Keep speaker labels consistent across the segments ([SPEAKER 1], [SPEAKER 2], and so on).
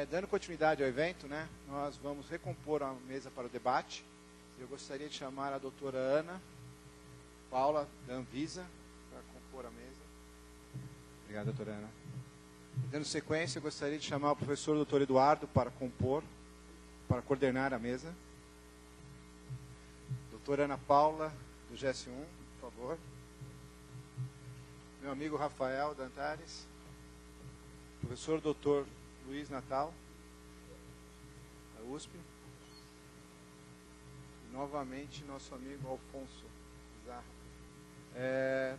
[SPEAKER 1] Dando continuidade ao evento, né, nós vamos recompor a mesa para o debate. Eu gostaria de chamar a doutora Ana Paula, da Anvisa, para compor a mesa. Obrigado, doutora Ana. Dando sequência, eu gostaria de chamar o professor doutor Eduardo para compor, para coordenar a mesa. Doutora Ana Paula, do GS1, por favor. Meu amigo Rafael Dantares. Professor doutor Luiz Natal, da USP. E, novamente, nosso amigo Alfonso Pizarro.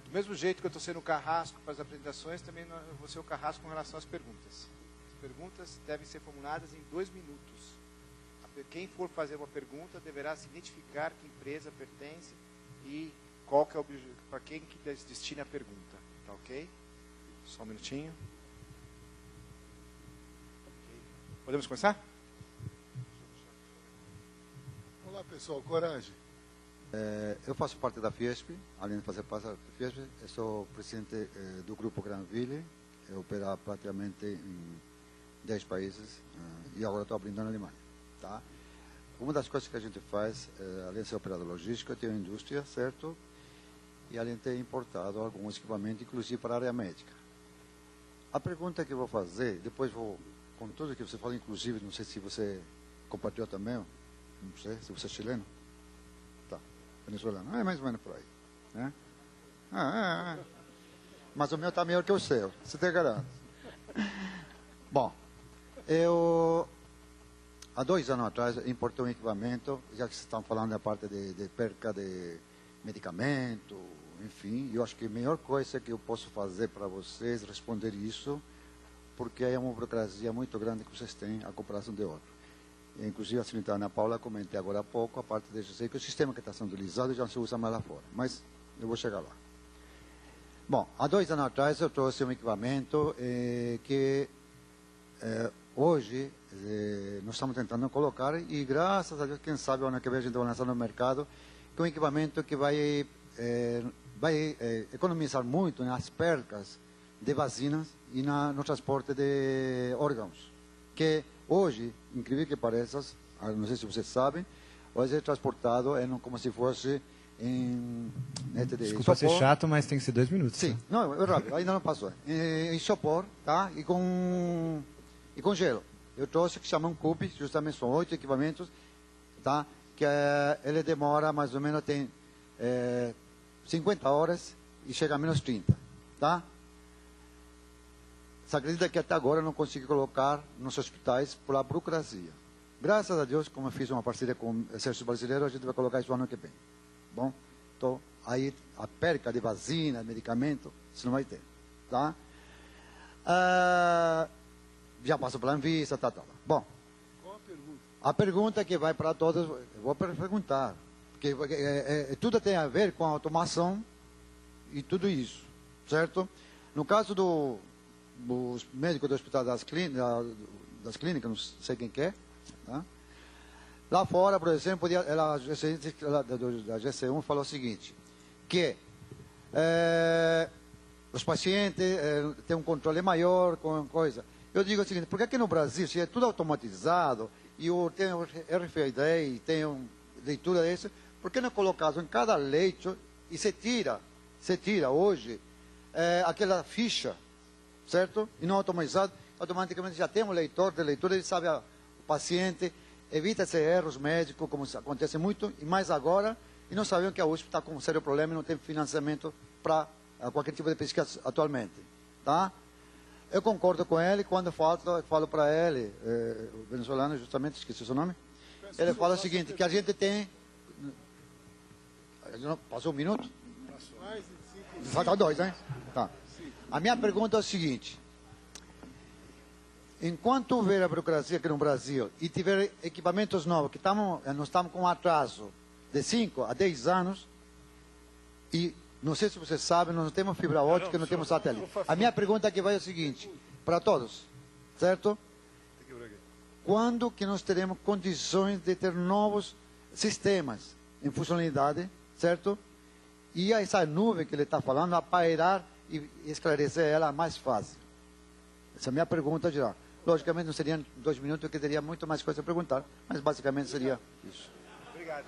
[SPEAKER 1] Do mesmo jeito que eu estou sendo o carrasco para as apresentações, também eu vou ser o carrasco com relação às perguntas. As perguntas devem ser formuladas em 2 minutos. Quem for fazer uma pergunta deverá se identificar que empresa pertence e qual que é o objetivo, para quem que destina a pergunta. Tá ok? Só um minutinho. Podemos começar?
[SPEAKER 2] Olá, pessoal. Coragem.
[SPEAKER 3] Eu faço parte da Fiesp, além de fazer parte da Fiesp, eu sou presidente do Grupo Granville, eu opero praticamente em 10 países e agora estou abrindo na Alemanha. Tá? Uma das coisas que a gente faz, além de ser operador logístico, tem a indústria, certo? E além de ter importado alguns equipamentos, inclusive para a área médica. A pergunta que eu vou fazer, depois vou, com tudo que você fala, inclusive, não sei se você compartilhou também, não sei, se você é chileno. Tá, venezuelano, é mais ou menos por aí. Né? Mas o meu está melhor que o seu, você tem garanto. Bom, eu... Há 2 anos atrás, importei um equipamento, já que vocês estão falando da parte de perca de medicamento, enfim, eu acho que a melhor coisa que eu posso fazer para vocês é responder isso, porque é uma burocracia muito grande que vocês têm a comparação de outro. E, inclusive, a senhorita Ana Paula, comentei agora há pouco, a parte de que o sistema que está sendo utilizado já não se usa mais lá fora, mas eu vou chegar lá. Bom, há 2 anos atrás eu trouxe um equipamento que... hoje, nós estamos tentando colocar, e graças a Deus, quem sabe, o ano que vem a gente vai lançar no mercado, que é um equipamento que vai economizar muito nas percas de vacinas e no transporte de órgãos. Que hoje, incrível que pareça, não sei se vocês sabem, hoje é transportado como se fosse em...
[SPEAKER 4] Desculpa ser chato, mas tem que ser 2 minutos.
[SPEAKER 3] Sim, tá? Não, é rápido, ainda não passou. Em isopor, tá? E com gelo. Eu trouxe que chama um CUP, justamente são 8 equipamentos, tá? Que ele demora mais ou menos, tem 50 horas e chega a menos 30, tá? Você acredita que até agora eu não consegui colocar nos hospitais por a burocracia. Graças a Deus, como eu fiz uma parceria com o Exército Brasileiro, a gente vai colocar isso ano que vem. Bom, então, aí a perca de vacina, medicamento, isso não vai ter, tá? Já passou pela Anvisa, tá. Bom,
[SPEAKER 2] Qual a pergunta?
[SPEAKER 3] a pergunta que vai para todos, eu vou perguntar, porque tudo tem a ver com a automação e tudo isso, certo? No caso dos médicos do Hospital das Clínicas, não sei quem quer, tá? Lá fora, por exemplo, a gerente da GC1 falou o seguinte, que os pacientes têm um controle maior com coisa. Eu digo o seguinte, por que aqui no Brasil, se é tudo automatizado, e tem o RFID, tem leitura desse, por que não colocar em cada leito e se tira hoje aquela ficha, certo? E não automatizado, automaticamente já tem um leitor de leitura, ele sabe o paciente, evita esses erros médicos, como acontece muito, e mais agora, e não sabemos que a USP está com um sério problema e não tem financiamento para qualquer tipo de pesquisa atualmente, tá? Eu concordo com ele, quando eu falo para ele, o venezuelano, justamente, esqueci o seu nome, ele fala o seguinte, que a gente tem... Passou 1 minuto?
[SPEAKER 2] Mais de 5
[SPEAKER 3] Falta 2, né? Tá. A minha pergunta é o seguinte, enquanto houver a burocracia aqui no Brasil e tiver equipamentos novos, que nós estamos com um atraso de 5 a 10 anos, e não sei se vocês sabem, nós não temos fibra ótica, não temos satélite. A minha pergunta aqui vai é o seguinte, para todos, certo? Quando que nós teremos condições de ter novos sistemas em funcionalidade, certo? E essa nuvem que ele está falando, a pairar e esclarecer ela mais fácil. Essa é a minha pergunta geral. Logicamente não seriam 2 minutos, que teria muito mais coisa a perguntar, mas basicamente seria isso.
[SPEAKER 1] Obrigado.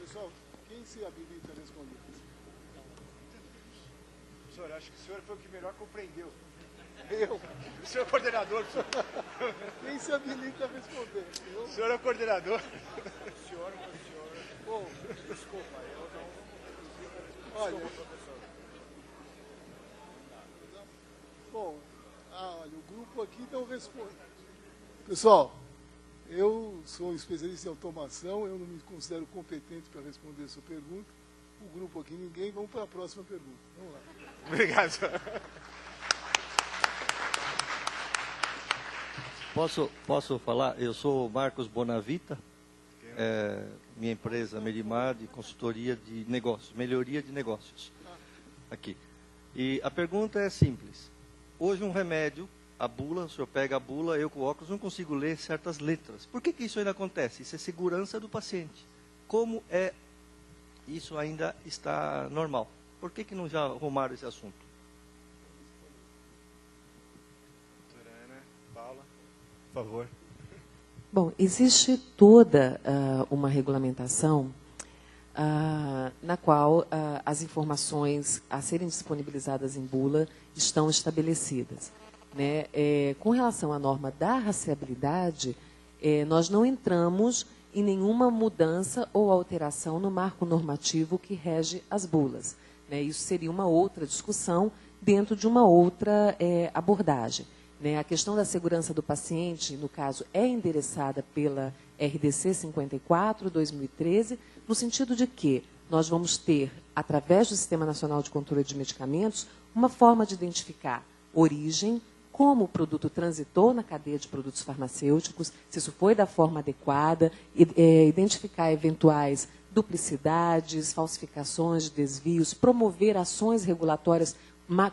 [SPEAKER 2] Pessoal, quem se habilita a responder?
[SPEAKER 1] Professor, acho que o senhor foi o que melhor compreendeu. Eu? O senhor é o coordenador, professor.
[SPEAKER 2] Quem se habilita a responder?
[SPEAKER 1] O senhor é o coordenador.
[SPEAKER 2] Bom, desculpa, eu não... Olha, professor. Bom, olha, o grupo aqui não responde. Pessoal, eu sou especialista em automação, eu não me considero competente para responder essa pergunta. O grupo aqui, ninguém. Vamos para a próxima pergunta. Vamos lá.
[SPEAKER 1] Obrigado, senhor.
[SPEAKER 5] Posso falar? Eu sou Marcos Bonavita, minha empresa Merimar, de consultoria de negócios, melhoria de negócios, aqui. E a pergunta é simples. Hoje um remédio, a bula, o senhor pega a bula, eu com óculos não consigo ler certas letras. Por que isso ainda acontece? Isso é segurança do paciente. Como isso ainda está normal? Por que não já arrumaram esse assunto?
[SPEAKER 1] Doutora Ana, Paula, por favor.
[SPEAKER 6] Bom, existe toda uma regulamentação na qual as informações a serem disponibilizadas em bula estão estabelecidas. Né? Com relação à norma da rastreabilidade, nós não entramos em nenhuma mudança ou alteração no marco normativo que rege as bulas. Né? Isso seria uma outra discussão dentro de uma outra abordagem. Né? A questão da segurança do paciente, no caso, é endereçada pela RDC 54/2013, no sentido de que nós vamos ter, através do Sistema Nacional de Controle de Medicamentos, uma forma de identificar origem, como o produto transitou na cadeia de produtos farmacêuticos, se isso foi da forma adequada, identificar eventuais duplicidades, falsificações, desvios, promover ações regulatórias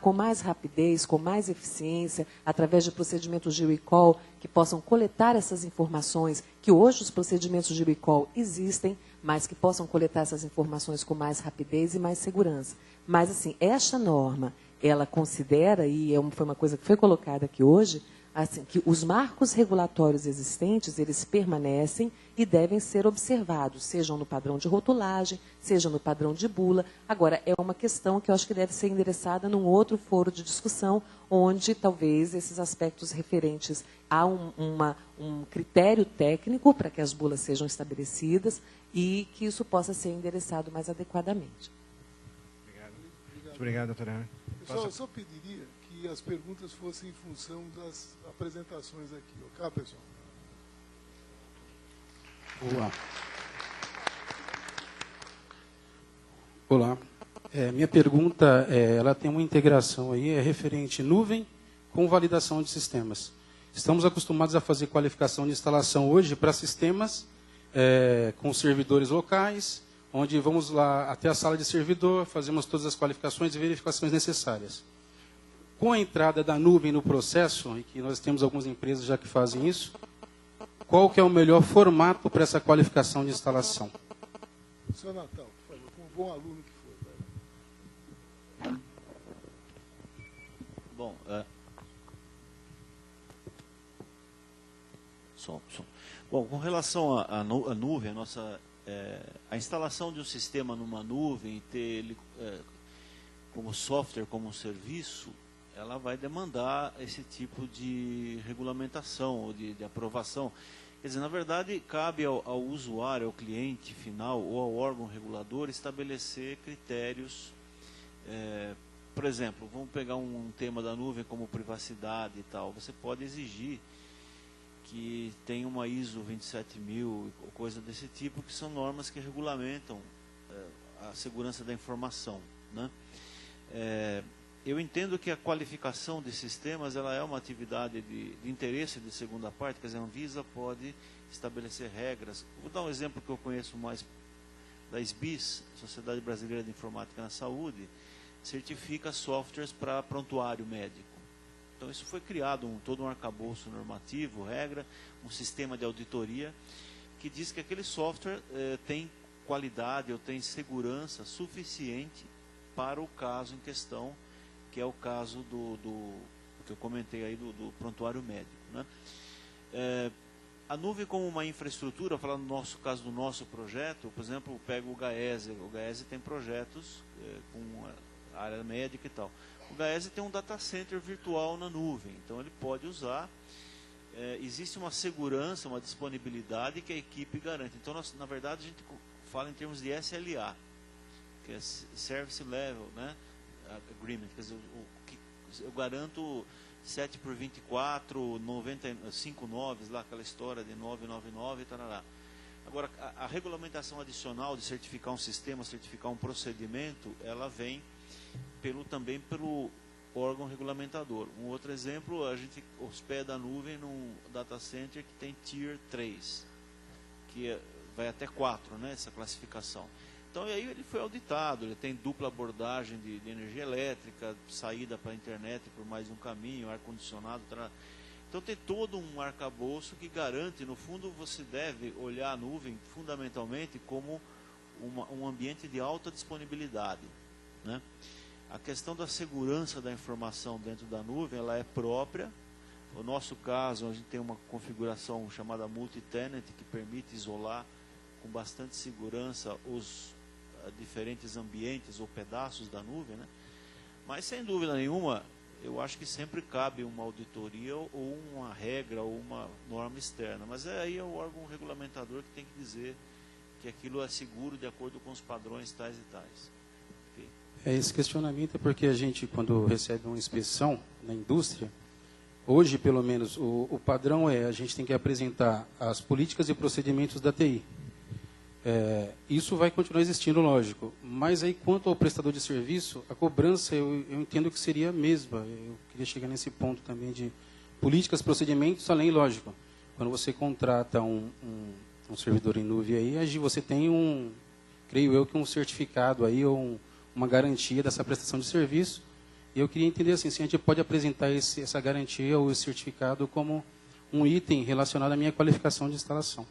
[SPEAKER 6] com mais rapidez, com mais eficiência, através de procedimentos de recall que possam coletar essas informações, que hoje os procedimentos de recall existem, mas que possam coletar essas informações com mais rapidez e mais segurança. Mas, assim, esta norma, ela considera, e foi uma coisa que foi colocada aqui hoje, assim, que os marcos regulatórios existentes, eles permanecem e devem ser observados, sejam no padrão de rotulagem, sejam no padrão de bula. Agora, é uma questão que eu acho que deve ser endereçada num outro foro de discussão, onde talvez esses aspectos referentes a um critério técnico para que as bulas sejam estabelecidas e que isso possa ser endereçado mais adequadamente.
[SPEAKER 1] Obrigado. Muito obrigado, doutora Ana.
[SPEAKER 2] Pessoal, eu só pediria que as perguntas fossem em função das apresentações aqui, ok, pessoal?
[SPEAKER 7] Olá. Minha pergunta, ela tem uma integração aí, é referente nuvem com validação de sistemas. Estamos acostumados a fazer qualificação de instalação hoje para sistemas com servidores locais, onde vamos lá até a sala de servidor, fazemos todas as qualificações e verificações necessárias. Com a entrada da nuvem no processo, e que nós temos algumas empresas já que fazem isso, qual que é o melhor formato para essa qualificação de instalação?
[SPEAKER 2] Seu Natal, por favor, como bom aluno que foi.
[SPEAKER 8] Bom, Bom, com relação à nuvem, a instalação de um sistema numa nuvem e ter ele como software, como um serviço, ela vai demandar esse tipo de regulamentação ou de aprovação. Quer dizer, na verdade, cabe ao usuário, ao cliente final ou ao órgão regulador estabelecer critérios. Por exemplo, vamos pegar um tema da nuvem como privacidade e tal. Você pode exigir que tenha uma ISO 27000 ou coisa desse tipo, que são normas que regulamentam a segurança da informação, né? Eu entendo que a qualificação de sistemas ela é uma atividade de interesse de segunda parte, quer dizer, a Anvisa pode estabelecer regras. Vou dar um exemplo que eu conheço mais da SBIS, Sociedade Brasileira de Informática na Saúde, certifica softwares para prontuário médico. Então isso foi criado todo um arcabouço normativo, regra, um sistema de auditoria que diz que aquele software tem qualidade ou tem segurança suficiente para o caso em questão que é o caso do que eu comentei aí do prontuário médico, né? A nuvem como uma infraestrutura, falando no nosso caso do nosso projeto, por exemplo, eu pego o GAESE. O GAESE tem projetos com a área médica e tal. O GAESE tem um data center virtual na nuvem, então ele pode usar. Existe uma segurança, uma disponibilidade que a equipe garante. Então, na verdade, a gente fala em termos de SLA, que é Service Level, né? Agreement, quer dizer, eu garanto 7 por 24, 95 noves, lá aquela história de 999 e tal. Agora, a regulamentação adicional de certificar um sistema, certificar um procedimento, ela vem também pelo órgão regulamentador. Um outro exemplo, a gente hospeda a nuvem num data center que tem Tier 3, que vai até 4, né, essa classificação. Então, aí ele foi auditado, ele tem dupla abordagem de energia elétrica, saída para a internet por mais um caminho, ar-condicionado. Então, tem todo um arcabouço que garante, no fundo, você deve olhar a nuvem fundamentalmente como um ambiente de alta disponibilidade, né? A questão da segurança da informação dentro da nuvem, ela é própria. No nosso caso, a gente tem uma configuração chamada multi-tenant, que permite isolar com bastante segurança os diferentes ambientes ou pedaços da nuvem, né? Mas, sem dúvida nenhuma, eu acho que sempre cabe uma auditoria ou uma regra ou uma norma externa. Mas aí é o órgão regulamentador que tem que dizer que aquilo é seguro de acordo com os padrões tais e tais. Okay.
[SPEAKER 7] Esse questionamento é porque a gente, quando recebe uma inspeção na indústria, hoje, pelo menos, o padrão a gente tem que apresentar as políticas e procedimentos da TI. Isso vai continuar existindo, lógico. Mas aí, quanto ao prestador de serviço, a cobrança eu entendo que seria a mesma. Eu queria chegar nesse ponto também de políticas, procedimentos, além, lógico. Quando você contrata um servidor em nuvem aí você tem creio eu, que um certificado aí, ou uma garantia dessa prestação de serviço. E eu queria entender assim, se a gente pode apresentar essa garantia ou esse certificado como um item relacionado à minha qualificação de instalação.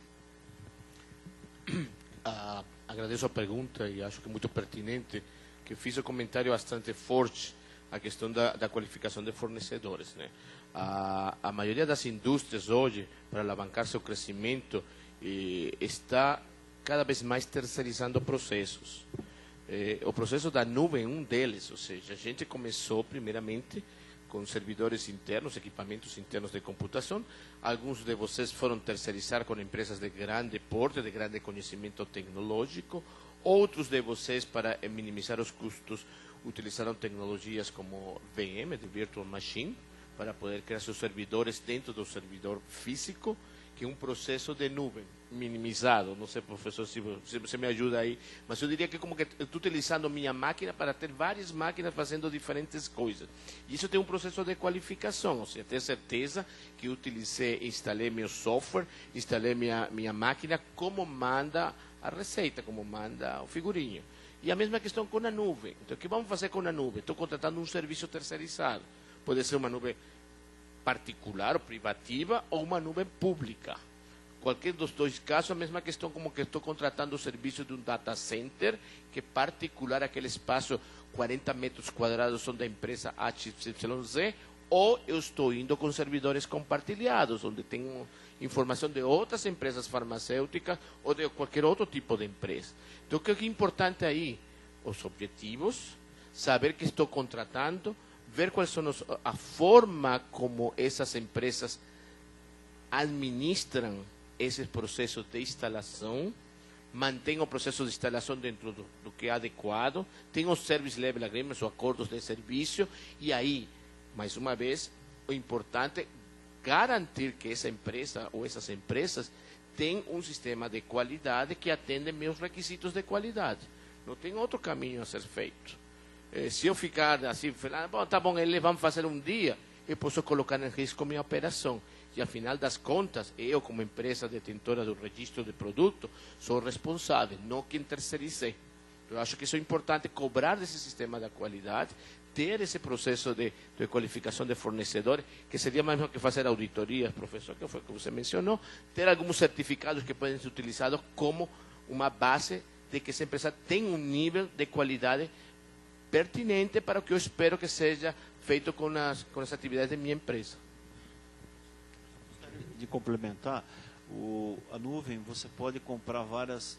[SPEAKER 9] Agradeço a pergunta e acho que é muito pertinente, que fiz um comentário bastante forte a questão da qualificação de fornecedores, né? A maioria das indústrias hoje, para alavancar seu crescimento, está cada vez mais terceirizando processos. O processo da nuvem é um deles, ou seja, a gente começou primeiramente com servidores internos, equipamentos internos de computação. Alguns de vocês foram terceirizar com empresas de grande porte, de grande conhecimento tecnológico. Outros de vocês, para minimizar os custos, utilizaram tecnologias como VM, de Virtual Machine, para poder criar seus servidores dentro do servidor físico, que é um processo de nuvem minimizado. Não sei, professor, se você me ajuda aí, mas eu diria que como que eu estou utilizando minha máquina para ter várias máquinas fazendo diferentes coisas. E isso tem um processo de qualificação, ou seja, ter certeza que eu instalei meu software, instalei minha máquina como manda a receita, como manda o figurinho. E a mesma questão com a nuvem. Então, o que vamos fazer com a nuvem? Estou contratando um serviço terceirizado. Pode ser uma nuvem particular ou privativa ou uma nuvem pública. Qualquer dos dois casos, a mesma questão como que estou contratando o serviço de um data center, que é particular, aquele espaço, 40 metros quadrados são da empresa XYZ, ou eu estou indo com servidores compartilhados, onde tenho informação de outras empresas farmacêuticas ou de qualquer outro tipo de empresa. Então, o que é importante aí? Os objetivos, saber que estou contratando, ver quais são a forma como essas empresas administram esses processos de instalação, mantém o processo de instalação dentro do que é adequado, tem os Service Level Agreements, os acordos de serviço, e aí, mais uma vez, o importante é garantir que essa empresa ou essas empresas têm um sistema de qualidade que atende meus requisitos de qualidade. Não tem outro caminho a ser feito. Se eu ficar assim, falando, tá bom, eles vão fazer um dia, eu posso colocar em risco minha operação. E, ao final das contas, eu, como empresa detentora do registro de produto, sou responsável, não quem terceirizei. Eu acho que isso é importante, cobrar desse sistema da qualidade, ter esse processo de qualificação de fornecedores, que seria mais que fazer auditorias, professor, que foi o que você mencionou, ter alguns certificados que podem ser utilizados como uma base de que essa empresa tem um nível de qualidade pertinente para o que eu espero que seja feito com as atividades de minha empresa.
[SPEAKER 8] De complementar, a nuvem, você pode comprar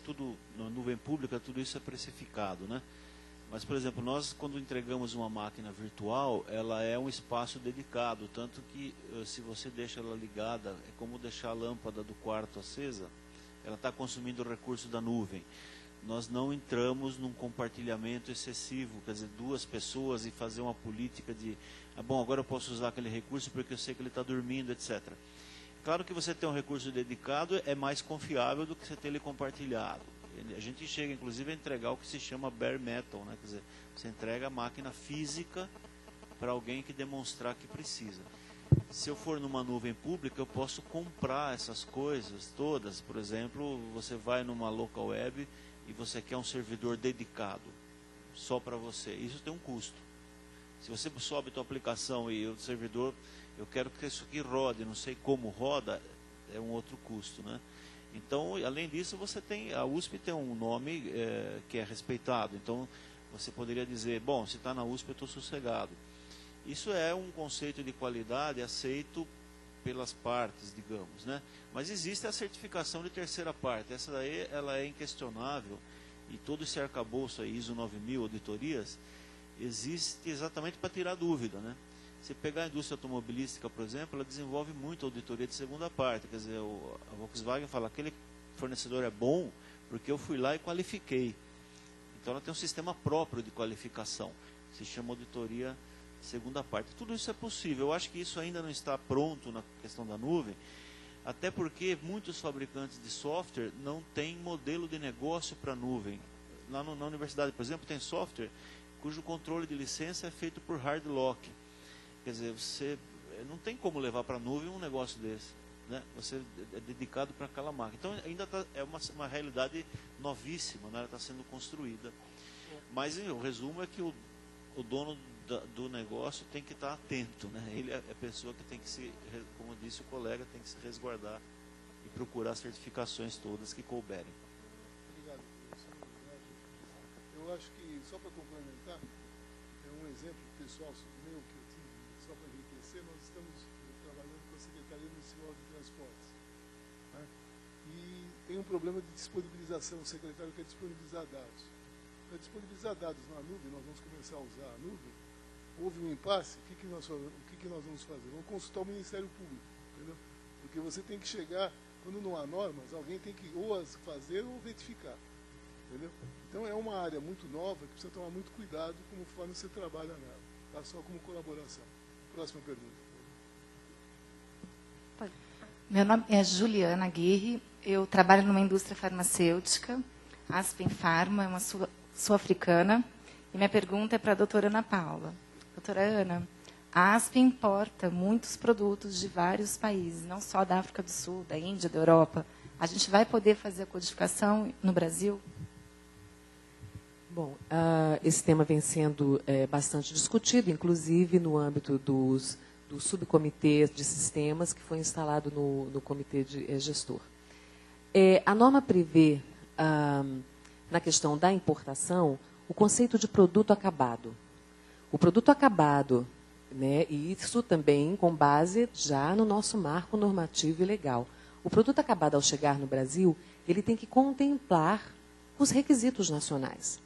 [SPEAKER 8] tudo na nuvem pública, tudo isso é precificado, né? Mas, por exemplo, nós quando entregamos uma máquina virtual, ela é um espaço dedicado, tanto que se você deixa ela ligada, é como deixar a lâmpada do quarto acesa, ela está consumindo o recurso da nuvem. Nós não entramos num compartilhamento excessivo, quer dizer, duas pessoas e fazer uma política de, bom, agora eu posso usar aquele recurso porque eu sei que ele está dormindo, etc. Claro que você ter um recurso dedicado é mais confiável do que você ter ele compartilhado. A gente chega, inclusive, a entregar o que se chama bare metal, né? Quer dizer, você entrega a máquina física para alguém que demonstrar que precisa. Se eu for numa nuvem pública, eu posso comprar essas coisas todas. Por exemplo, você vai numa local web e você quer um servidor dedicado, só para você. Isso tem um custo. Se você sobe a tua aplicação e o servidor, eu quero que isso aqui rode, não sei como roda, é um outro custo, né? Então, além disso, a USP tem um nome que é respeitado. Então, você poderia dizer, bom, se está na USP eu estou sossegado. Isso é um conceito de qualidade aceito pelas partes, digamos, né? Mas existe a certificação de terceira parte. Essa daí, ela é inquestionável. E todo esse arcabouço aí, ISO 9000, auditorias, existe exatamente para tirar dúvida, né? Se pegar a indústria automobilística, por exemplo, ela desenvolve muito auditoria de segunda parte. Quer dizer, a Volkswagen fala, aquele fornecedor é bom porque eu fui lá e qualifiquei. Então ela tem um sistema próprio de qualificação. Se chama auditoria segunda parte. Tudo isso é possível. Eu acho que isso ainda não está pronto na questão da nuvem, até porque muitos fabricantes de software não têm modelo de negócio para nuvem. Lá na universidade, por exemplo, tem software cujo controle de licença é feito por hard lock. Quer dizer, você não tem como levar para a nuvem um negócio desse, né? Você é dedicado para aquela máquina. Então, ainda é uma realidade novíssima, né? Ela está sendo construída. Mas, o resumo é que o dono do negócio tem que estar atento, né? Ele é a pessoa que tem que como disse o colega, tem que se resguardar e procurar certificações todas que couberem.
[SPEAKER 2] Obrigado. Eu acho que, só para complementar, é um exemplo pessoal meu que eu tive, só para enriquecer, nós estamos trabalhando com a Secretaria Municipal de Transportes, né? E tem um problema de disponibilização, o secretário quer disponibilizar dados. Para disponibilizar dados na nuvem, nós vamos começar a usar a nuvem. Houve um impasse, o que nós vamos fazer? Vamos consultar o Ministério Público, entendeu? Porque você tem que chegar, quando não há normas, alguém tem que ou as fazer ou retificar, entendeu? Então é uma área muito nova que precisa tomar muito cuidado conforme você trabalha nela, tá? Só como colaboração. Próxima pergunta.
[SPEAKER 10] Meu nome é Juliana Aguirre, eu trabalho numa indústria farmacêutica, Aspen Pharma, é uma sul-africana, e minha pergunta é para a doutora Ana Paula. Doutora Ana, a Aspen importa muitos produtos de vários países, não só da África do Sul, da Índia, da Europa. A gente vai poder fazer a codificação no Brasil?
[SPEAKER 6] Bom, esse tema vem sendo bastante discutido, inclusive no âmbito do subcomitê de sistemas que foi instalado no comitê gestor. A norma prevê, na questão da importação, o conceito de produto acabado. O produto acabado, né, e isso também com base já no nosso marco normativo e legal. O produto acabado, ao chegar no Brasil, ele tem que contemplar os requisitos nacionais.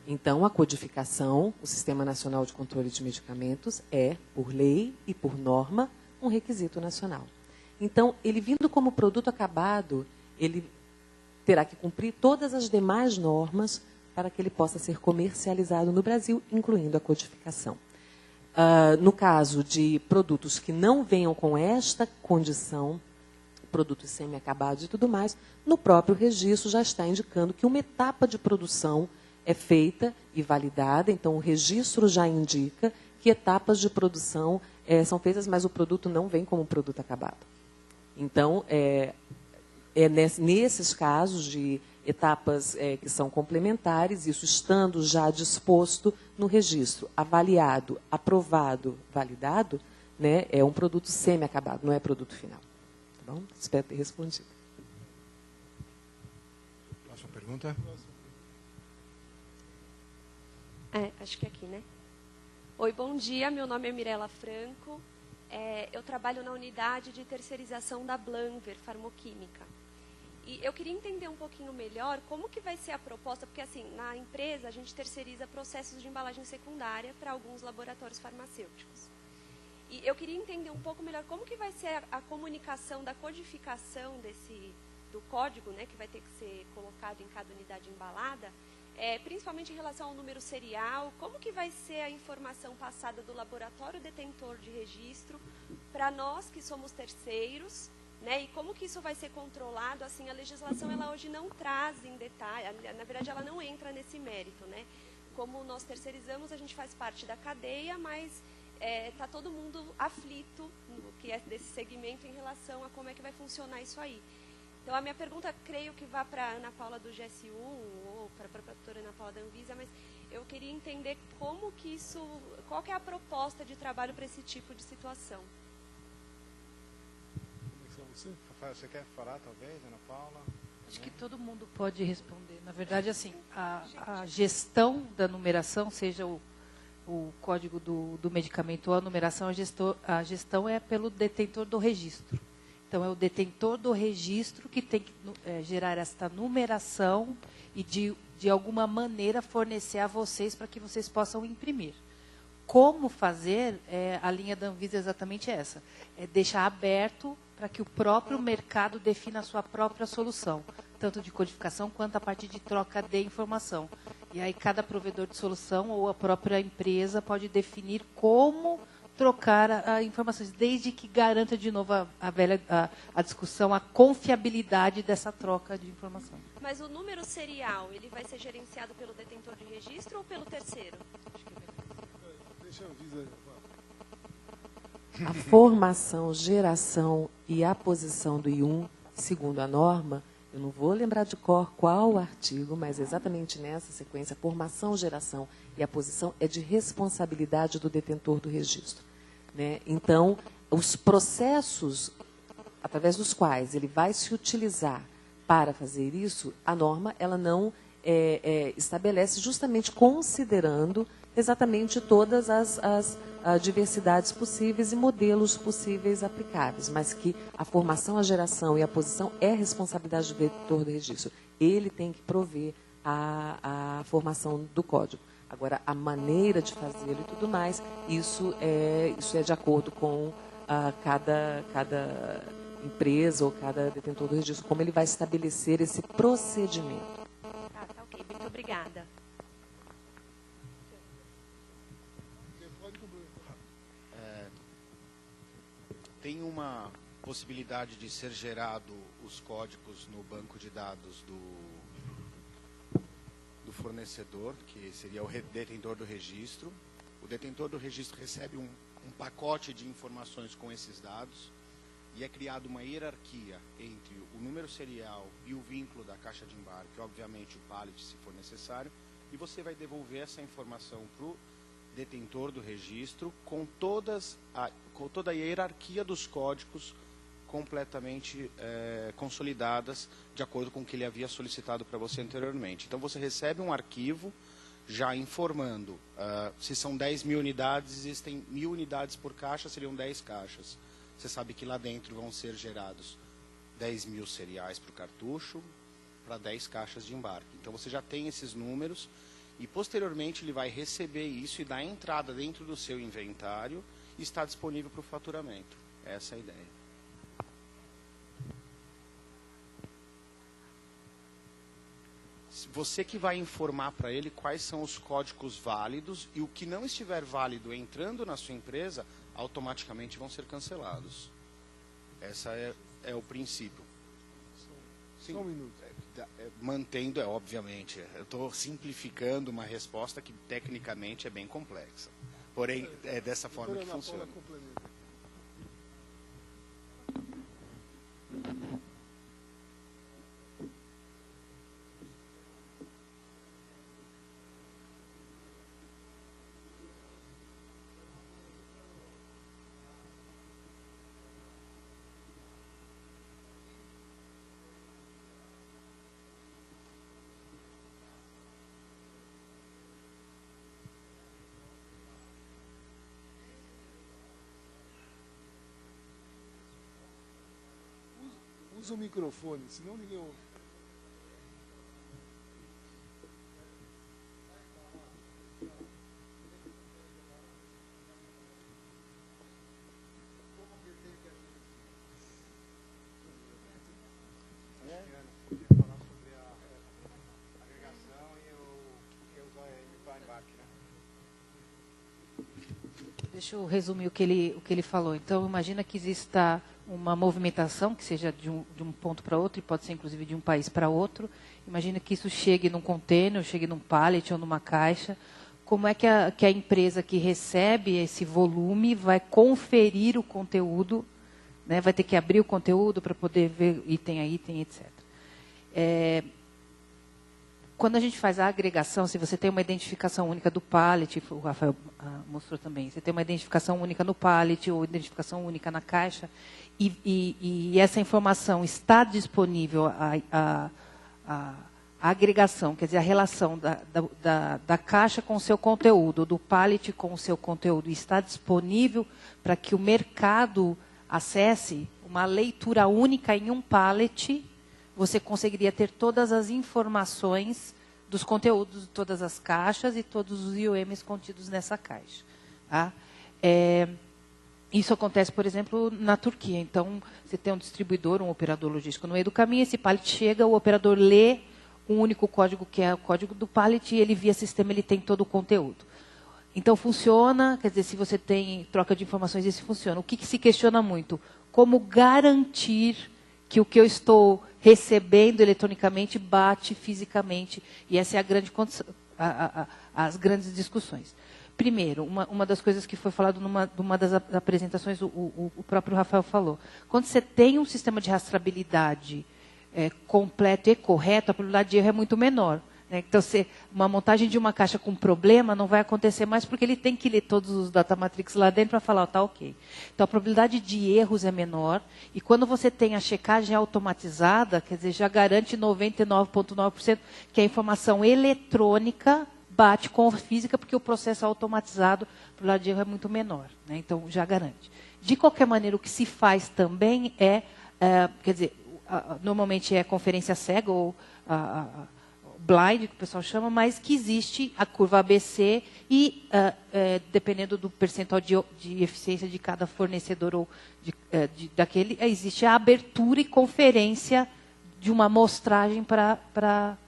[SPEAKER 6] Então, a codificação, o Sistema Nacional de Controle de Medicamentos, é, por lei e por norma, um requisito nacional. Então, ele vindo como produto acabado, ele terá que cumprir todas as demais normas para que ele possa ser comercializado no Brasil, incluindo a codificação. No caso de produtos que não venham com esta condição, produtos semi-acabados e tudo mais, no próprio registro já está indicando que uma etapa de produção é feita e validada, então o registro já indica que etapas de produção são feitas, mas o produto não vem como produto acabado. Então, nesses casos de etapas que são complementares, isso estando já disposto no registro, avaliado, aprovado, validado, né, é um produto semi-acabado, não é produto final. Tá bom? Espero ter respondido.
[SPEAKER 4] Próxima pergunta.
[SPEAKER 11] Acho que é aqui, né? Oi, bom dia. Meu nome é Mirela Franco. Eu trabalho na unidade de terceirização da Blanver Farmoquímica. E eu queria entender um pouquinho melhor como que vai ser a proposta, porque assim, na empresa a gente terceiriza processos de embalagem secundária para alguns laboratórios farmacêuticos. E eu queria entender um pouco melhor como que vai ser a comunicação da codificação do código, né, que vai ter que ser colocado em cada unidade embalada, principalmente em relação ao número serial, como que vai ser a informação passada do laboratório detentor de registro para nós que somos terceiros, né, e como que isso vai ser controlado. Assim, a legislação ela hoje não traz em detalhe, na verdade ela não entra nesse mérito, né? Como nós terceirizamos, a gente faz parte da cadeia, mas está todo mundo aflito, no que é desse segmento, em relação a como é que vai funcionar isso aí. Então, a minha pergunta, creio que vá para a Ana Paula do GSU, ou para a doutora Ana Paula da Anvisa, mas eu queria entender como que isso, qual que é a proposta de trabalho para esse tipo de situação.
[SPEAKER 1] Você quer falar, talvez, Ana Paula?
[SPEAKER 12] Acho que todo mundo pode responder. Na verdade, assim, a gestão da numeração, seja o código do medicamento ou a numeração, a gestão é pelo detentor do registro. Então, é o detentor do registro que tem que gerar esta numeração e, de alguma maneira, fornecer a vocês para que vocês possam imprimir. Como fazer, a linha da Anvisa é exatamente essa. É deixar aberto para que o próprio mercado defina a sua própria solução, tanto de codificação quanto a parte de troca de informação. E aí cada provedor de solução ou a própria empresa pode definir como trocar a informações, desde que garanta de novo a discussão, a confiabilidade dessa troca de informação.
[SPEAKER 11] Mas o número serial, ele vai ser gerenciado pelo detentor de registro ou pelo terceiro?
[SPEAKER 2] Deixa eu avisar.
[SPEAKER 6] A formação, geração e a posição do I1, segundo a norma, eu não vou lembrar de cor qual o artigo, mas exatamente nessa sequência, a formação, geração e a posição é de responsabilidade do detentor do registro, né? Então, os processos através dos quais ele vai se utilizar para fazer isso, a norma ela não estabelece, justamente considerando exatamente todas as diversidades possíveis e modelos possíveis aplicáveis, mas que a formação, a geração e a posição é responsabilidade do detentor do registro. Ele tem que prover a formação do código. Agora, a maneira de fazê-lo e tudo mais, isso é de acordo com cada empresa ou cada detentor do registro, como ele vai estabelecer esse procedimento.
[SPEAKER 11] Tá ok. Muito obrigada.
[SPEAKER 13] Tem uma possibilidade de ser gerado os códigos no banco de dados do fornecedor, que seria o detentor do registro. O detentor do registro recebe um pacote de informações com esses dados e é criada uma hierarquia entre o número serial e o vínculo da caixa de embarque, obviamente o pallet, se for necessário, e você vai devolver essa informação para o detentor do registro com toda a hierarquia dos códigos completamente consolidadas de acordo com o que ele havia solicitado para você anteriormente. Então, você recebe um arquivo já informando, se são 10 mil unidades, existem 1000 unidades por caixa, seriam 10 caixas. Você sabe que lá dentro vão ser gerados 10 mil seriais para o cartucho, para 10 caixas de embarque. Então, você já tem esses números e, posteriormente, ele vai receber isso e dar entrada dentro do seu inventário e está disponível para o faturamento. Essa é a ideia. Você que vai informar para ele quais são os códigos válidos e o que não estiver válido entrando na sua empresa, automaticamente vão ser cancelados. Essa é o princípio. Sim,
[SPEAKER 2] só um minuto.
[SPEAKER 13] Mantendo, obviamente, eu estou simplificando uma resposta que tecnicamente é bem complexa. Porém, é dessa forma que funciona.
[SPEAKER 2] todos o microfone, senão ninguém ouve.
[SPEAKER 12] Deixa eu resumir o que ele falou. Então, imagina que exista uma movimentação, que seja de um ponto para outro, e pode ser inclusive de um país para outro. Imagina que isso chegue num container, chegue num pallet ou numa caixa. Como é que a empresa que recebe esse volume vai conferir o conteúdo, né? Vai ter que abrir o conteúdo para poder ver item a item, etc. Quando a gente faz a agregação, se você tem uma identificação única do pallet, o Rafael mostrou também, você tem uma identificação única no pallet ou identificação única na caixa, e essa informação está disponível, a agregação, quer dizer, a relação da caixa com o seu conteúdo, do pallet com o seu conteúdo, está disponível para que o mercado acesse uma leitura única em um pallet. Você conseguiria ter todas as informações dos conteúdos de todas as caixas e todos os IOMs contidos nessa caixa. Tá? Isso acontece, por exemplo, na Turquia. Então, você tem um distribuidor, um operador logístico no meio do caminho, esse pallet chega, o operador lê um único código, que é o código do pallet, e ele, via sistema, ele tem todo o conteúdo. Então, funciona, quer dizer, se você tem troca de informações, isso funciona. O que se questiona muito? Como garantir que o que eu estou recebendo eletronicamente bate fisicamente, e essa é a grande as grandes discussões. Primeiro, uma das coisas que foi falado numa das apresentações, o próprio Rafael falou, quando você tem um sistema de rastreabilidade completo e correto, a probabilidade de erro é muito menor. Né? Então, uma montagem de uma caixa com problema não vai acontecer mais porque ele tem que ler todos os data matrix lá dentro para falar, tá ok. Então, a probabilidade de erros é menor. E quando você tem a checagem automatizada, quer dizer, já garante 99,9% que a informação eletrônica bate com a física, porque o processo automatizado, a probabilidade de erro é muito menor. Né? Então, já garante. De qualquer maneira, o que se faz também quer dizer, normalmente é conferência cega ou blind, que o pessoal chama, mas que existe a curva ABC e, dependendo do percentual de eficiência de cada fornecedor ou daquele, existe a abertura e conferência de uma amostragem para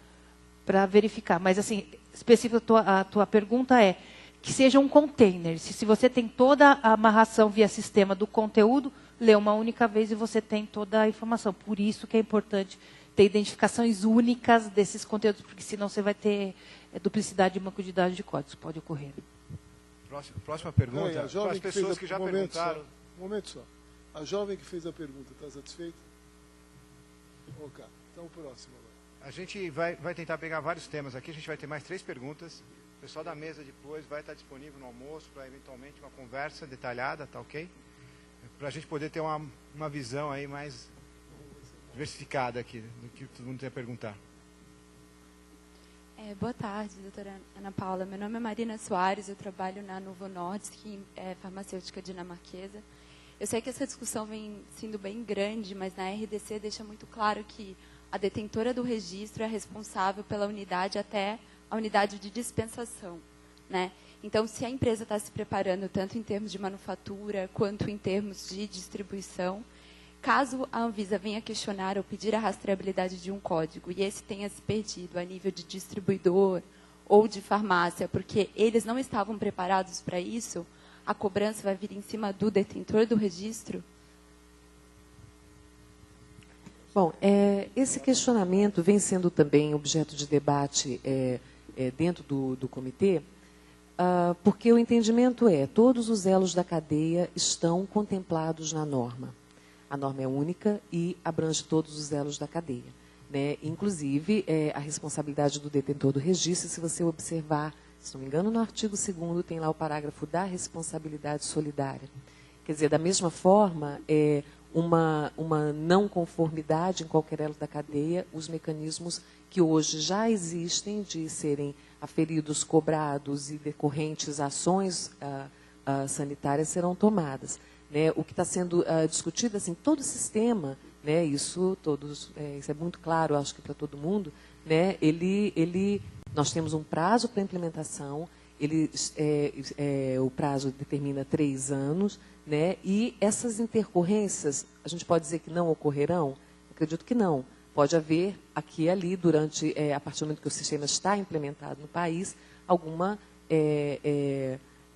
[SPEAKER 12] verificar. Mas, assim, específico a tua pergunta é que seja um container. Se você tem toda a amarração via sistema do conteúdo, lê uma única vez e você tem toda a informação. Por isso que é importante ter identificações únicas desses conteúdos, porque senão você vai ter duplicidade de banco de dados de códigos, pode ocorrer.
[SPEAKER 1] Próxima pergunta.
[SPEAKER 2] Para
[SPEAKER 1] as pessoas que já perguntaram.
[SPEAKER 2] Um momento só. A jovem que fez a pergunta, está satisfeita? Ok. Então, o próximo.
[SPEAKER 1] A gente vai tentar pegar vários temas aqui, a gente vai ter mais 3 perguntas. O pessoal da mesa depois vai estar disponível no almoço para, eventualmente, uma conversa detalhada, tá ok? Para a gente poder ter uma visão aí mais diversificada aqui do que todo mundo tem a perguntar.
[SPEAKER 14] Boa tarde, doutora Ana Paula. Meu nome é Marina Soares, eu trabalho na Novo Nordisk, farmacêutica dinamarquesa. Eu sei que essa discussão vem sendo bem grande, mas na RDC deixa muito claro que a detentora do registro é responsável pela unidade até a unidade de dispensação, né? Então, se a empresa está se preparando tanto em termos de manufatura quanto em termos de distribuição, caso a Anvisa venha questionar ou pedir a rastreabilidade de um código e esse tenha se perdido a nível de distribuidor ou de farmácia, porque eles não estavam preparados para isso, a cobrança vai vir em cima do detentor do registro?
[SPEAKER 6] Bom, esse questionamento vem sendo também objeto de debate dentro do comitê, porque o entendimento todos os elos da cadeia estão contemplados na norma. A norma é única e abrange todos os elos da cadeia. Né? Inclusive, a responsabilidade do detentor do registro, se você observar, se não me engano, no artigo 2º tem lá o parágrafo da responsabilidade solidária. Quer dizer, da mesma forma, uma não conformidade em qualquer elo da cadeia, os mecanismos que hoje já existem de serem aferidos, cobrados e decorrentes ações sanitárias serão tomadas. Né? O que está sendo discutido, assim, todo sistema né, isso é muito claro, acho que para todo mundo, né, nós temos um prazo para implementação, o prazo determina 3 anos, né, e essas intercorrências, a gente pode dizer que não ocorrerão? Acredito que não. Pode haver aqui e ali, a partir do momento que o sistema está implementado no país, alguma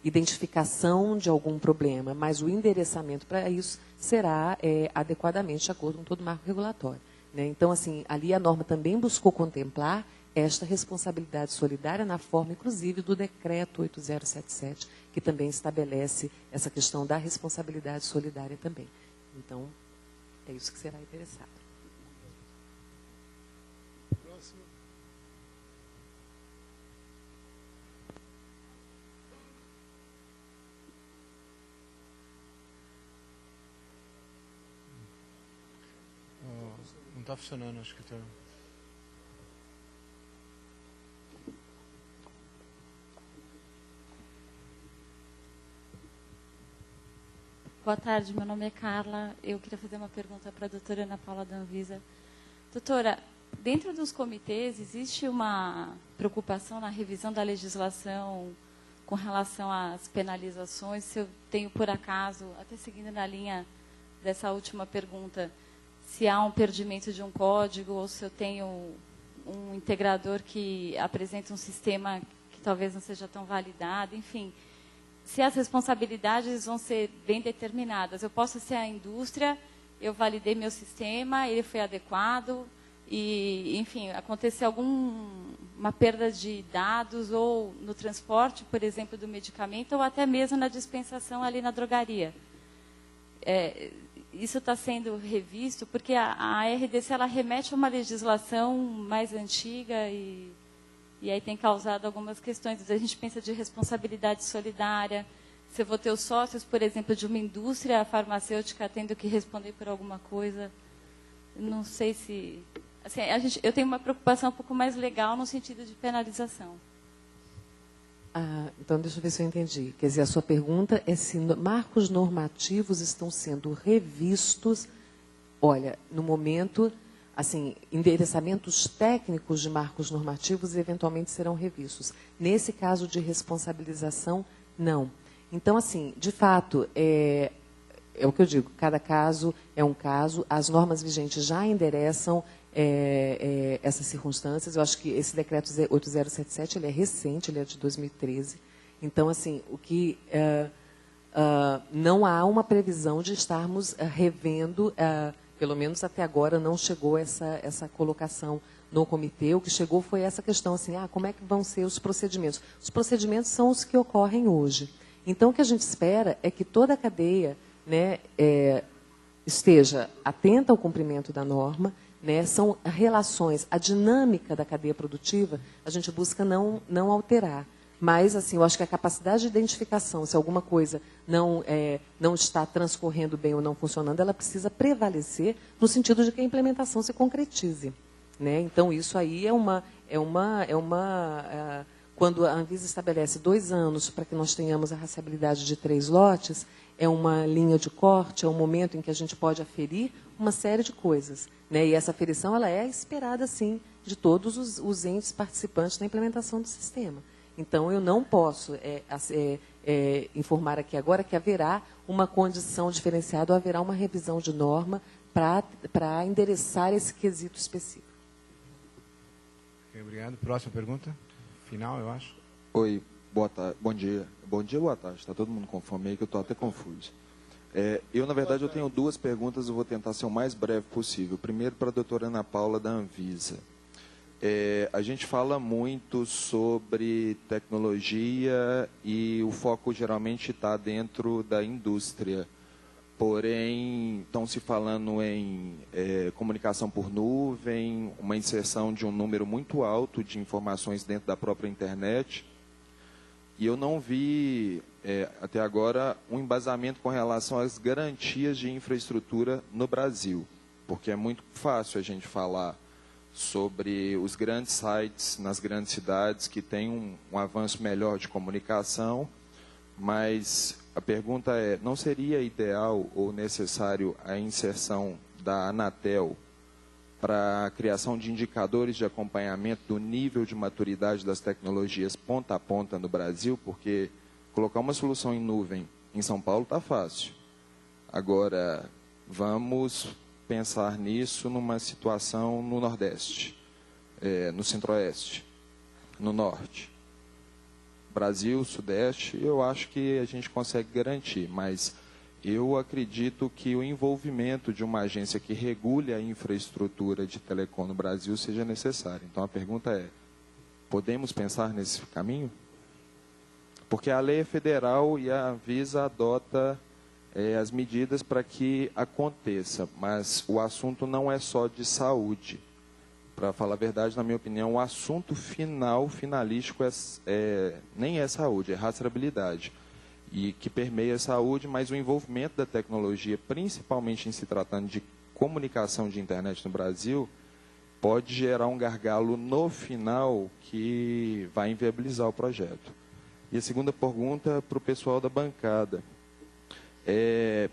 [SPEAKER 6] identificação de algum problema, mas o endereçamento para isso será adequadamente de acordo com todo o marco regulatório, né? Então, assim, ali a norma também buscou contemplar esta responsabilidade solidária na forma, inclusive, do decreto 8077, que também estabelece essa questão da responsabilidade solidária também. Então, é isso que será interessado.
[SPEAKER 2] Próximo.
[SPEAKER 4] Não está funcionando, acho que está...
[SPEAKER 15] Boa tarde, meu nome é Carla. Eu queria fazer uma pergunta para a doutora Ana Paula da Anvisa. Doutora, dentro dos comitês, existe uma preocupação na revisão da legislação com relação às penalizações? Se eu tenho, por acaso, até seguindo na linha dessa última pergunta, se há um perdimento de um código ou se eu tenho um integrador que apresenta um sistema que talvez não seja tão validado, enfim... Se as responsabilidades vão ser bem determinadas. Eu posso ser a indústria, eu validei meu sistema, ele foi adequado, e, enfim, acontecer alguma perda de dados, ou no transporte, por exemplo, do medicamento, ou até mesmo na dispensação ali na drogaria. Isso está sendo revisto, porque a RDC ela remete a uma legislação mais antiga e aí tem causado algumas questões. A gente pensa de responsabilidade solidária. Se eu vou ter os sócios, por exemplo, de uma indústria farmacêutica tendo que responder por alguma coisa, não sei se... Assim, eu tenho uma preocupação um pouco mais legal no sentido de penalização.
[SPEAKER 6] Então, deixa eu ver se eu entendi. Quer dizer, a sua pergunta é se marcos normativos estão sendo revistos. Olha, no momento... Assim, endereçamentos técnicos de marcos normativos eventualmente serão revistos. Nesse caso de responsabilização, não. Então, assim, de fato, é o que eu digo, cada caso é um caso, as normas vigentes já endereçam essas circunstâncias. Eu acho que esse decreto 8077 ele é recente, ele é de 2013. Então, assim, não há uma previsão de estarmos revendo... Pelo menos até agora não chegou essa colocação no comitê. O que chegou foi essa questão, assim, como é que vão ser os procedimentos? Os procedimentos são os que ocorrem hoje. Então, o que a gente espera é que toda a cadeia, né, esteja atenta ao cumprimento da norma, né, são relações, a dinâmica da cadeia produtiva, a gente busca não alterar. Mas, assim, eu acho que a capacidade de identificação, se alguma coisa não está transcorrendo bem ou não funcionando, ela precisa prevalecer no sentido de que a implementação se concretize, né? Então, isso aí quando a Anvisa estabelece 2 anos para que nós tenhamos a rastreabilidade de 3 lotes, é uma linha de corte, é um momento em que a gente pode aferir uma série de coisas, né? E essa aferição ela é esperada, sim, de todos os entes participantes da implementação do sistema. Então, eu não posso informar aqui agora que haverá uma condição diferenciada ou haverá uma revisão de norma para endereçar esse quesito específico.
[SPEAKER 4] Okay, obrigado. Próxima pergunta? Final, eu acho.
[SPEAKER 16] Oi, boa tarde. Bom dia. Bom dia, boa tarde. Está todo mundo com fome aí, que eu estou até confuso. Na verdade, eu tenho 2 perguntas, eu vou tentar ser o mais breve possível. Primeiro, para a doutora Ana Paula da Anvisa. A gente fala muito sobre tecnologia e o foco geralmente está dentro da indústria. Porém, estão se falando em comunicação por nuvem, uma inserção de um número muito alto de informações dentro da própria internet. E eu não vi, até agora, um embasamento com relação às garantias de infraestrutura no Brasil. Porque é muito fácil a gente falar sobre os grandes sites nas grandes cidades que têm um avanço melhor de comunicação, mas a pergunta é, não seria ideal ou necessário a inserção da Anatel para a criação de indicadores de acompanhamento do nível de maturidade das tecnologias ponta a ponta no Brasil, porque colocar uma solução em nuvem em São Paulo está fácil. Agora, vamos pensar nisso numa situação no Nordeste, no Centro-Oeste, no Norte. Brasil, Sudeste, eu acho que a gente consegue garantir, mas eu acredito que o envolvimento de uma agência que regule a infraestrutura de telecom no Brasil seja necessário. Então, a pergunta é, podemos pensar nesse caminho? Porque a lei é federal e a Anvisa adota as medidas para que aconteça, mas o assunto não é só de saúde. Para falar a verdade, na minha opinião, o assunto finalístico nem é saúde, é rastreabilidade. E que permeia a saúde, mas o envolvimento da tecnologia, principalmente em se tratando de comunicação de internet no Brasil, pode gerar um gargalo no final que vai inviabilizar o projeto. E a segunda pergunta para o pessoal da bancada,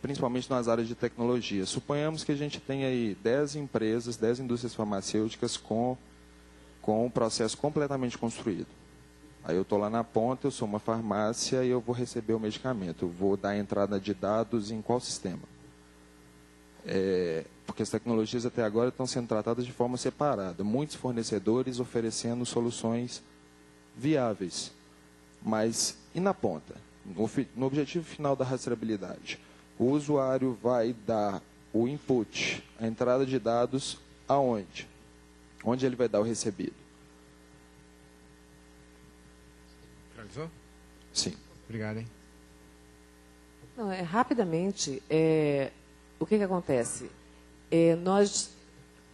[SPEAKER 16] principalmente nas áreas de tecnologia. Suponhamos que a gente tenha aí 10 empresas, 10 indústrias farmacêuticas com um processo completamente construído. Aí eu estou lá na ponta, eu sou uma farmácia e eu vou receber o medicamento. Eu vou dar a entrada de dados em qual sistema? Porque as tecnologias até agora estão sendo tratadas de forma separada. Muitos fornecedores oferecendo soluções viáveis. Mas, e na ponta? No objetivo final da rastreabilidade, o usuário vai dar o input, a entrada de dados, aonde? Onde ele vai dar o recebido?
[SPEAKER 4] Finalizou?
[SPEAKER 16] Sim.
[SPEAKER 4] Obrigado, hein?
[SPEAKER 6] Não, rapidamente, o que acontece?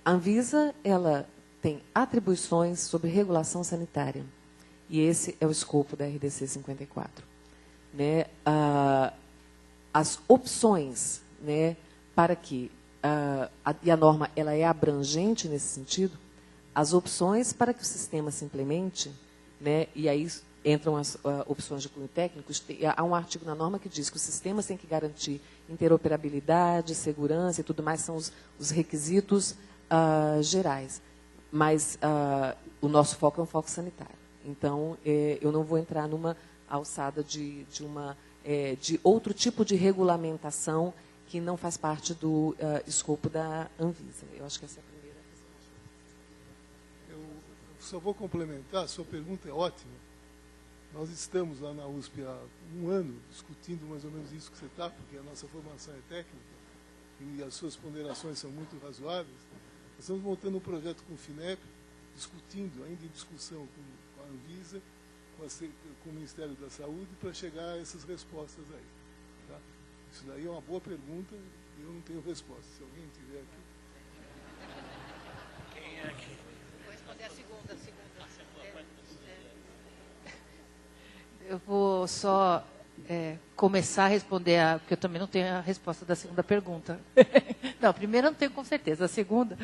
[SPEAKER 6] A Anvisa, ela tem atribuições sobre regulação sanitária. E esse é o escopo da RDC 54. Né? As opções, né, para que, e a norma ela é abrangente nesse sentido, as opções para que o sistema se implemente, né, e aí entram as opções de cunho técnico, há um artigo na norma que diz que os sistemas têm que garantir interoperabilidade, segurança e tudo mais, são os requisitos gerais. Mas o nosso foco é um foco sanitário. Então, eu não vou entrar numa alçada de outro tipo de regulamentação que não faz parte do escopo da Anvisa. Eu acho que essa é a primeira.
[SPEAKER 2] Eu só vou complementar, a sua pergunta é ótima. Nós estamos lá na USP há um ano discutindo mais ou menos isso que você está, porque a nossa formação é técnica e as suas ponderações são muito razoáveis. Nós estamos montando um projeto com o FINEP, discutindo, ainda em discussão com a Anvisa, com o Ministério da Saúde, para chegar a essas respostas aí. Tá? Isso daí é uma boa pergunta e eu não tenho resposta. Se alguém tiver aqui.
[SPEAKER 12] Quem é aqui? Vou responder a segunda. Eu vou só começar a responder, porque eu também não tenho a resposta da segunda pergunta. Não, a primeira eu não tenho com certeza. A segunda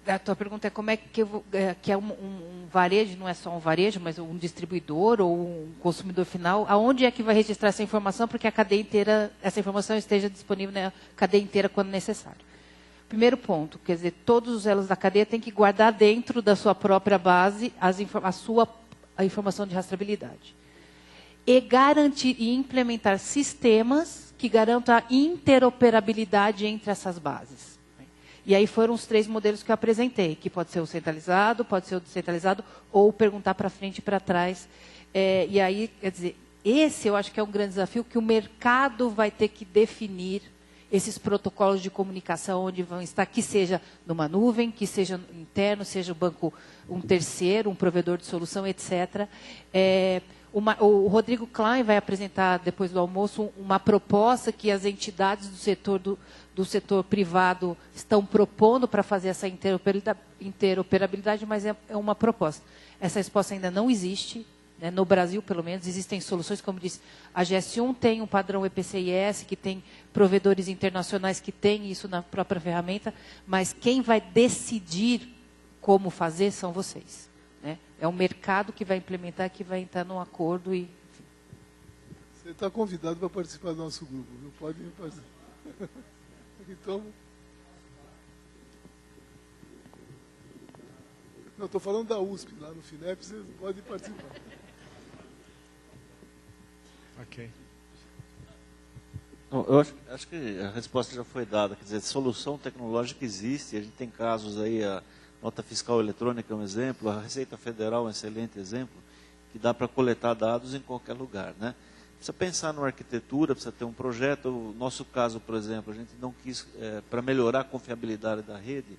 [SPEAKER 12] a tua pergunta é como é que é um varejo, não é só um varejo, mas um distribuidor ou um consumidor final, aonde é que vai registrar essa informação para que a cadeia inteira, essa informação esteja disponível na cadeia inteira quando necessário. Primeiro ponto, quer dizer, todos os elos da cadeia têm que guardar dentro da sua própria base a informação de rastreabilidade. E garantir e implementar sistemas que garantam a interoperabilidade entre essas bases. E aí foram os 3 modelos que eu apresentei, que pode ser o centralizado, pode ser o descentralizado, ou perguntar para frente e para trás. E aí, quer dizer, esse eu acho que é um grande desafio, que o mercado vai ter que definir esses protocolos de comunicação onde vão estar, que seja numa nuvem, que seja interno, seja o banco, um terceiro, um provedor de solução, etc. O Rodrigo Klein vai apresentar, depois do almoço, uma proposta que as entidades do setor privado estão propondo para fazer essa interoperabilidade, mas é uma proposta. Essa resposta ainda não existe, né, no Brasil, pelo menos. Existem soluções, como disse, a GS1 tem um padrão EPCIS, que tem provedores internacionais que têm isso na própria ferramenta, mas quem vai decidir como fazer são vocês. Né? É o mercado que vai implementar, que vai entrar num acordo e...
[SPEAKER 2] Você está convidado para participar do nosso grupo, viu? Pode participar. Então, não, estou falando da USP, lá no FINEP, vocês podem participar.
[SPEAKER 4] Ok.
[SPEAKER 8] Não, eu acho que a resposta já foi dada. Quer dizer, solução tecnológica existe. A gente tem casos aí, a nota fiscal eletrônica é um exemplo, a Receita Federal é um excelente exemplo, que dá para coletar dados em qualquer lugar, né? Precisa pensar numa arquitetura, precisa ter um projeto. No nosso caso, por exemplo, a gente não quis, para melhorar a confiabilidade da rede,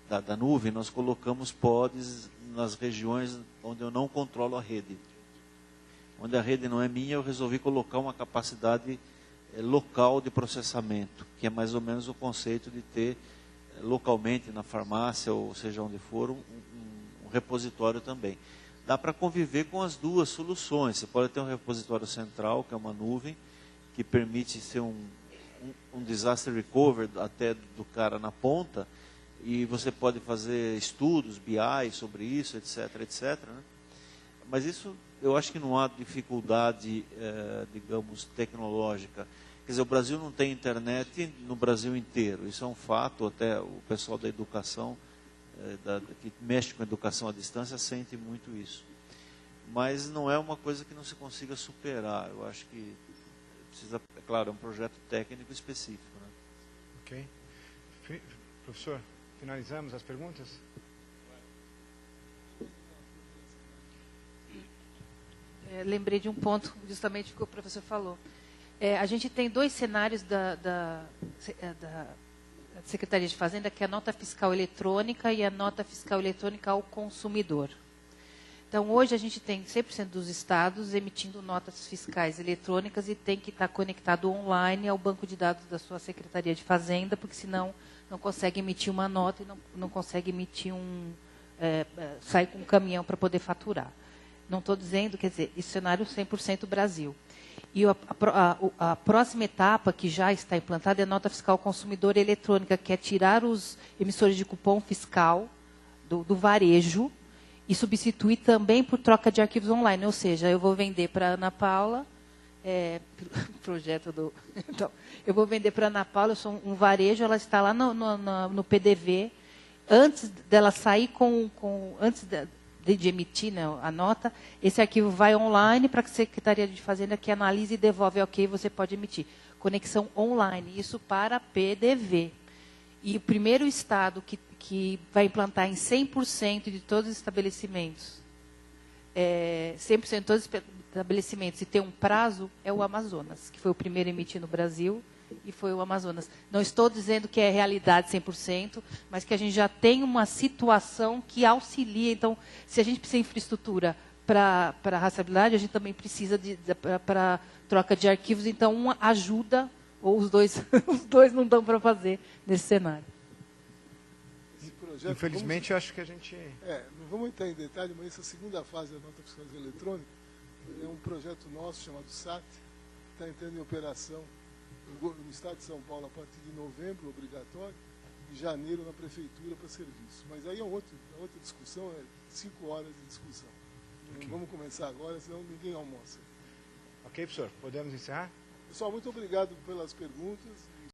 [SPEAKER 8] da nuvem, nós colocamos pods nas regiões onde eu não controlo a rede. Onde a rede não é minha, eu resolvi colocar uma capacidade local de processamento, que é mais ou menos o conceito de ter localmente na farmácia, ou seja onde for, um repositório também. Dá para conviver com as duas soluções. Você pode ter um repositório central, que é uma nuvem, que permite ser um disaster recovery até do cara na ponta, e você pode fazer estudos, BI sobre isso, etc, etc. Né? Mas isso, eu acho que não há dificuldade, digamos, tecnológica. Quer dizer, o Brasil não tem internet no Brasil inteiro. Isso é um fato, até o pessoal da educação, que mexe com a educação à distância, sente muito isso. Mas não é uma coisa que não se consiga superar. Eu acho que precisa, é claro, é um projeto técnico específico. Né?
[SPEAKER 4] Ok. Professor, finalizamos as perguntas?
[SPEAKER 12] Lembrei de um ponto, justamente que o professor falou. A gente tem dois cenários da Secretaria de Fazenda, que é a nota fiscal eletrônica e a nota fiscal eletrônica ao consumidor. Então, hoje a gente tem 100% dos estados emitindo notas fiscais eletrônicas e tem que estar conectado online ao banco de dados da sua Secretaria de Fazenda, porque senão não consegue emitir uma nota e não consegue emitir sair com um caminhão para poder faturar. Não estou dizendo, quer dizer, esse cenário 100% Brasil. E a próxima etapa, que já está implantada, é a nota fiscal consumidor eletrônica, que é tirar os emissores de cupom fiscal do varejo e substituir também por troca de arquivos online. Ou seja, eu vou vender para a Ana Paula, projeto do... Então, eu vou vender para a Ana Paula, eu sou um varejo, ela está lá no PDV, antes dela sair antes de emitir, né, a nota, esse arquivo vai online para a Secretaria de Fazenda, que analisa e devolve, ok, você pode emitir. Conexão online, isso para PDV. E o primeiro estado que vai implantar em 100% de todos os estabelecimentos, 100% de todos os estabelecimentos, e ter um prazo, é o Amazonas, que foi o primeiro a emitir no Brasil, e foi o Amazonas. Não estou dizendo que é realidade 100%, mas que a gente já tem uma situação que auxilia. Então, se a gente precisa de infraestrutura para a rastreabilidade, a gente também precisa para troca de arquivos. Então, uma ajuda, ou os dois não dão para fazer nesse cenário.
[SPEAKER 2] Projeto,
[SPEAKER 4] infelizmente, eu acho que a gente...
[SPEAKER 2] não vamos entrar em detalhe, mas essa segunda fase da nota fiscal eletrônica é um projeto nosso chamado SAT, que está entrando em operação no estado de São Paulo a partir de novembro, obrigatório, e janeiro na prefeitura para serviço. Mas aí é outra discussão, 5 horas de discussão. Não vamos começar agora, senão ninguém almoça.
[SPEAKER 4] Ok, professor, podemos encerrar?
[SPEAKER 2] Pessoal, muito obrigado pelas perguntas.